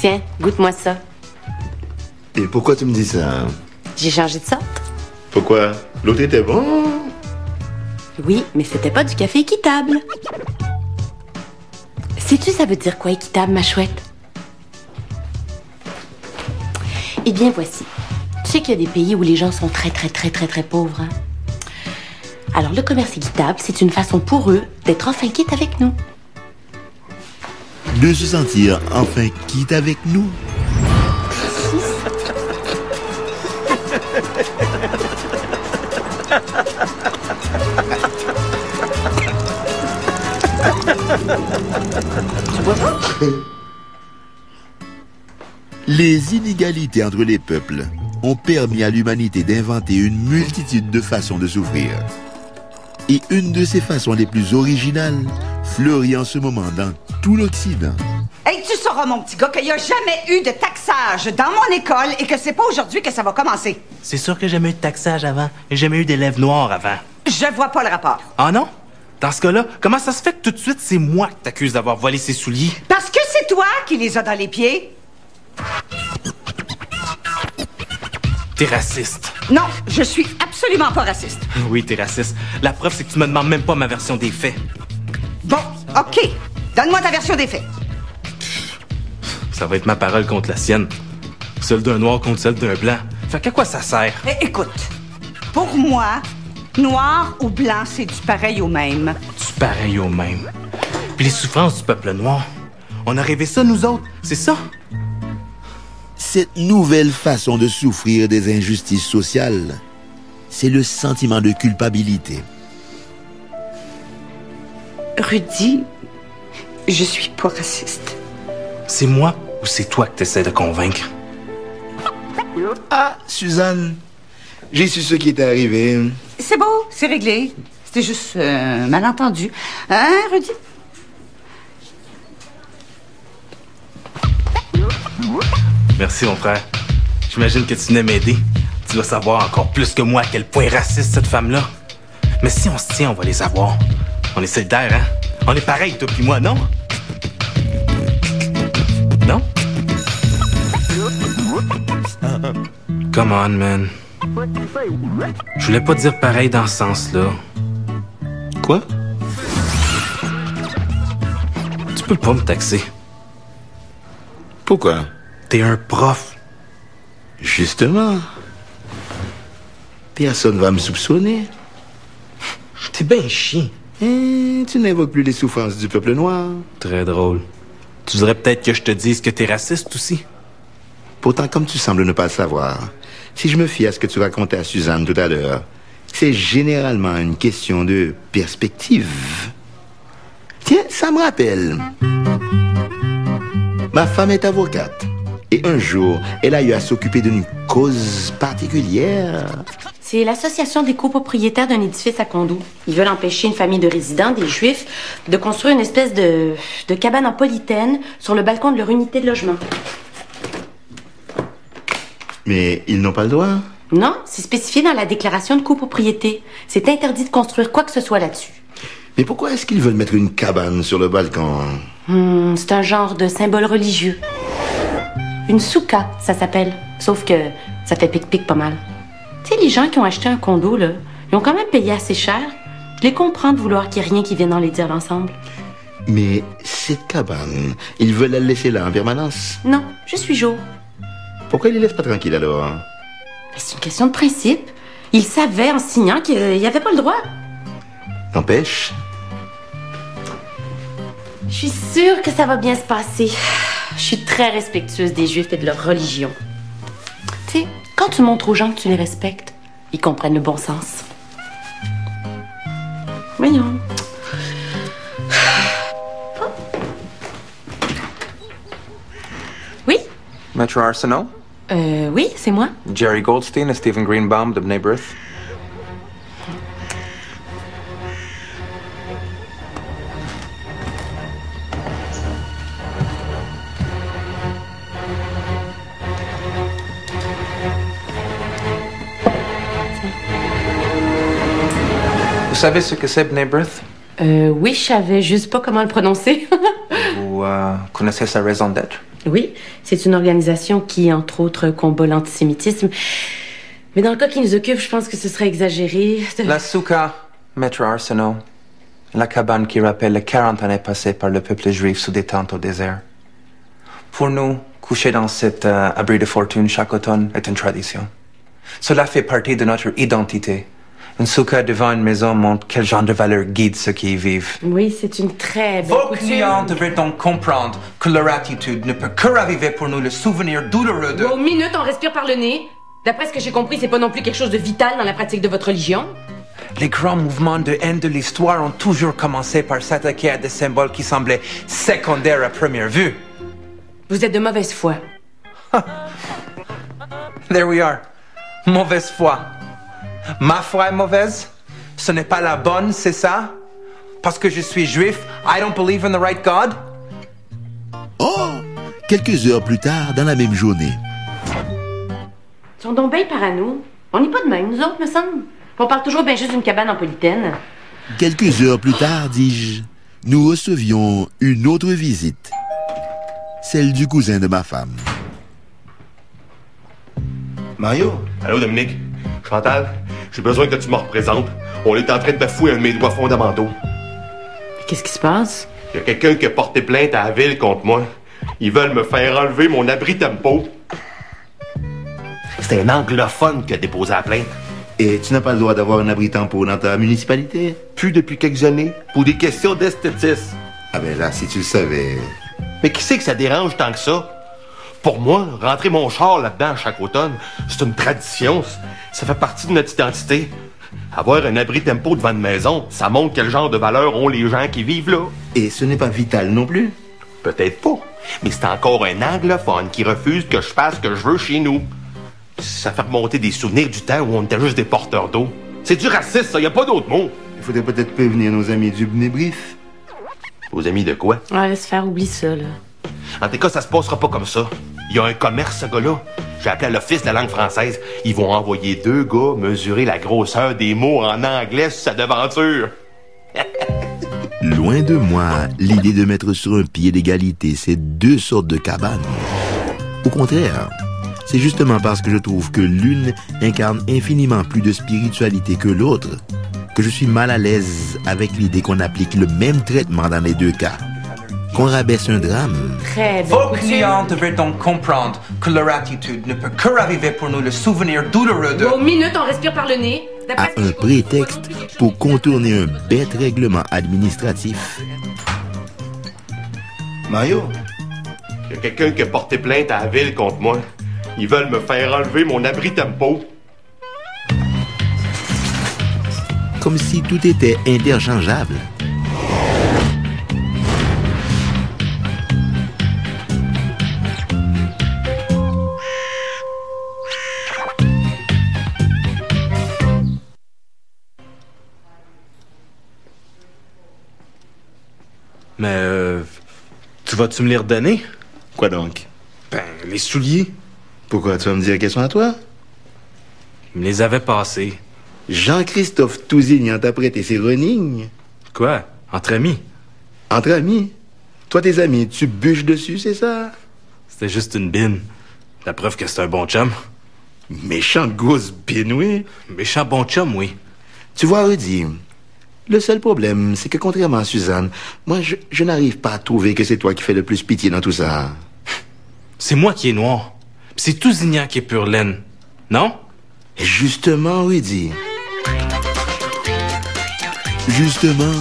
Tiens, goûte-moi ça. Et pourquoi tu me dis ça? J'ai changé de sorte. Pourquoi? L'autre était bon. Oui, mais c'était pas du café équitable. Sais-tu ça veut dire quoi équitable, ma chouette? Eh bien, voici. Tu sais qu'il y a des pays où les gens sont très pauvres, hein? Alors, le commerce équitable, c'est une façon pour eux d'être enfin quitte avec nous. De se sentir enfin quitte avec nous. Tu vois pas? Les inégalités entre les peuples ont permis à l'humanité d'inventer une multitude de façons de souffrir. Et une de ces façons les plus originales fleurit en ce moment dans tout l'Occident. Hey, tu sauras, mon petit gars, qu'il n'y a jamais eu de taxage dans mon école et que c'est pas aujourd'hui que ça va commencer. C'est sûr que j'ai jamais eu de taxage avant. J'ai jamais eu d'élèves noirs avant. Je vois pas le rapport. Ah non? Dans ce cas-là, comment ça se fait que tout de suite, c'est moi que t'accuses d'avoir volé ses souliers? Parce que c'est toi qui les as dans les pieds. T'es raciste. Non, je suis absolument pas raciste. Oui, t'es raciste. La preuve, c'est que tu me demandes même pas ma version des faits. Bon, OK. Donne-moi ta version des faits. Ça va être ma parole contre la sienne. Celle d'un noir contre celle d'un blanc. Fait qu'à quoi ça sert? Écoute, pour moi, noir ou blanc, c'est du pareil au même. Du pareil au même. Puis les souffrances du peuple noir. On a rêvé ça, nous autres. C'est ça? Cette nouvelle façon de souffrir des injustices sociales, c'est le sentiment de culpabilité. Rudy, je suis pas raciste. C'est moi ou c'est toi que t'essaies de convaincre? Ah, Suzanne, j'ai su ce qui était arrivé. C'est beau, c'est réglé. C'était juste malentendu. Hein, Rudy? Merci, mon frère. J'imagine que tu venais m'aider. Tu dois savoir encore plus que moi à quel point est raciste cette femme-là. Mais si on se tient, on va les avoir. On est solidaires, hein? On est pareils, toi puis moi, non? Non? Come on, man. Je voulais pas dire pareil dans ce sens-là. Quoi? Tu peux pas me taxer. Pourquoi? T'es un prof. Justement. Personne va me soupçonner. T'es bien chien. Tu n'invoques plus les souffrances du peuple noir. Très drôle. Tu voudrais peut-être que je te dise que t'es raciste aussi? Pourtant, comme tu sembles ne pas le savoir, si je me fie à ce que tu racontais à Suzanne tout à l'heure, c'est généralement une question de perspective. Tiens, ça me rappelle. Ma femme est avocate. Et un jour, elle a eu à s'occuper d'une cause particulière. C'est l'association des copropriétaires d'un édifice à condo. Ils veulent empêcher une famille de résidents, des Juifs, de construire une espèce de cabane en polythène sur le balcon de leur unité de logement. Mais ils n'ont pas le droit. Non, c'est spécifié dans la déclaration de copropriété. C'est interdit de construire quoi que ce soit là-dessus. Mais pourquoi est-ce qu'ils veulent mettre une cabane sur le balcon? C'est un genre de symbole religieux. Une souka, ça s'appelle. Sauf que ça fait pic-pic pas mal. Tu sais, les gens qui ont acheté un condo, là, ils ont quand même payé assez cher. Je les comprends de vouloir qu'il n'y ait rien qui vienne en les dire l'ensemble. Mais cette cabane, ils veulent la laisser là en permanence. Non, je suis jour. Pourquoi ils les laissent pas tranquilles alors? C'est une question de principe. Ils savaient en signant qu'il n'y avait pas le droit. N'empêche. Je suis sûre que ça va bien se passer. Je suis très respectueuse des Juifs et de leur religion. Tu sais, quand tu montres aux gens que tu les respectes, ils comprennent le bon sens. Voyons. Oui? Metro Arsenal? Oui, c'est moi. Jerry Goldstein et Stephen Greenbaum de B'nai B'rith. Vous savez ce que c'est B'nai B'rith? Oui, je savais juste pas comment le prononcer. Vous connaissez sa raison d'être? Oui, c'est une organisation qui, entre autres, combat l'antisémitisme. Mais dans le cas qui nous occupe, je pense que ce serait exagéré. La Souka, Maître Arsenault. La cabane qui rappelle les 40 années passées par le peuple juif sous des tentes au désert. Pour nous, coucher dans cet abri de fortune chaque automne est une tradition. Cela fait partie de notre identité. Une souka devant une maison montre quel genre de valeur guide ceux qui y vivent. Oui, c'est une très belle Vos coutume. clients devraient donc comprendre que leur attitude ne peut que raviver pour nous le souvenir douloureux de... Aux minutes, on respire par le nez. D'après ce que j'ai compris, c'est pas non plus quelque chose de vital dans la pratique de votre religion. Les grands mouvements de haine de l'histoire ont toujours commencé par s'attaquer à des symboles qui semblaient secondaires à première vue. Vous êtes de mauvaise foi. There we are. Mauvaise foi. Ma foi est mauvaise? Ce n'est pas la bonne, c'est ça? Parce que je suis juif, I don't believe in the right God? Oh! Quelques heures plus tard, dans la même journée. Ils sont donc bien parano. On n'est pas de même, nous autres, me semble. On parle toujours bien juste d'une cabane en polytaine. Quelques heures plus tard, dis-je, nous recevions une autre visite. Celle du cousin de ma femme. Mario? Allô, Dominique? Chantal, j'ai besoin que tu me représentes. On est en train de bafouer un de mes droits fondamentaux. Qu'est-ce qui se passe? Il y a quelqu'un qui a porté plainte à la ville contre moi. Ils veulent me faire enlever mon abri tempo. C'est un anglophone qui a déposé la plainte. Et tu n'as pas le droit d'avoir un abri tempo dans ta municipalité? Plus depuis quelques années, pour des questions d'esthétisme. Ah ben là, si tu le savais... Mais qui sait que ça dérange tant que ça? Pour moi, rentrer mon char là-dedans chaque automne, c'est une tradition. Ça fait partie de notre identité. Avoir un abri tempo devant une maison, ça montre quel genre de valeur ont les gens qui vivent là. Et ce n'est pas vital non plus? Peut-être pas, mais c'est encore un anglophone qui refuse que je fasse ce que je veux chez nous. Ça fait remonter des souvenirs du temps où on était juste des porteurs d'eau. C'est du racisme, ça, y a pas d'autre mot. Il faudrait peut-être prévenir nos amis du Bnébrif. Vos amis de quoi? Ouais, laisse faire, oublie ça, là. En tout cas, ça se passera pas comme ça. Il y a un commerce, ce gars-là. J'ai appelé à l'Office de la langue française. Ils vont envoyer 2 gars mesurer la grosseur des mots en anglais sur sa devanture. Loin de moi, l'idée de mettre sur un pied d'égalité ces deux sortes de cabanes. Au contraire, c'est justement parce que je trouve que l'une incarne infiniment plus de spiritualité que l'autre que je suis mal à l'aise avec l'idée qu'on applique le même traitement dans les deux cas. Qu'on rabaisse un drame. Très belle Vos coutume. clients devraient donc comprendre que leur attitude ne peut que raviver pour nous le souvenir douloureux de... Aux minutes, on respire par le nez. À D'après ce que un j'ai compris, prétexte pour contourner un bête règlement administratif. Mario? Il y a quelqu'un qui a porté plainte à la ville contre moi. Ils veulent me faire enlever mon abri tempo. Comme si tout était interchangeable. Mais, tu vas-tu me les redonner? Quoi donc? Ben, les souliers. Pourquoi tu vas me dire qu'elles sont à toi? Il me les avait passés. Jean-Christophe Tousignan t'a prêté ses running. Quoi? Entre amis? Entre amis? Toi, tes amis, tu bûches dessus, c'est ça? C'était juste une bine. La preuve que c'est un bon chum. Méchante grosse bine, oui. Méchant bon chum, oui. Tu vois, Rudy, le seul problème, c'est que contrairement à Suzanne, moi, je n'arrive pas à trouver que c'est toi qui fais le plus pitié dans tout ça. C'est moi qui est noir. Pis c'est Tousignan qui est pure laine. Non? Et justement, Rudy, Justement,